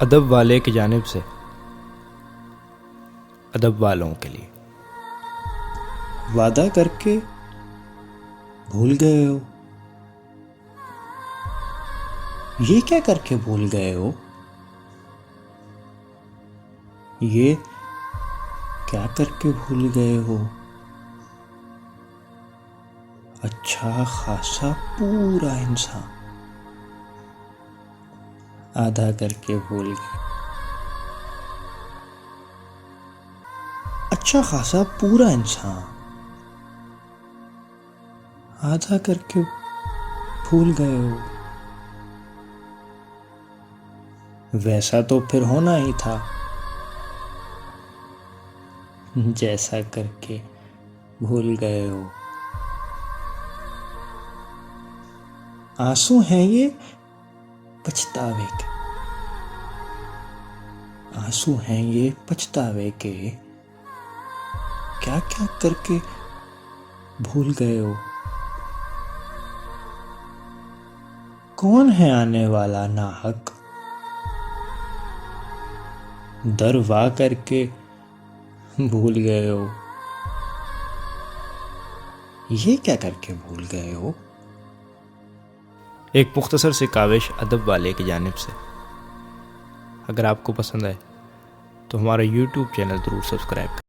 अदब वाले की जानिब से अदब वालों के लिए। वादा करके भूल गए हो? ये क्या करके भूल गए हो? ये क्या करके भूल गए हो? अच्छा खासा पूरा इंसान आधा करके भूल गए। अच्छा खासा पूरा इंसान आधा करके भूल गए हो। वैसा तो फिर होना ही था जैसा करके भूल गए हो। आंसू हैं ये पछतावे के, आंसू हैं ये पछतावे के। क्या क्या करके भूल गए हो? कौन है आने वाला नाहक? दर वाह करके भूल गए हो। ये क्या करके भूल गए हो? एक मुख्तसर सी काविश अदब वाले की जानिब से। अगर आपको पसंद आए तो हमारा YouTube चैनल ज़रूर सब्सक्राइब करें।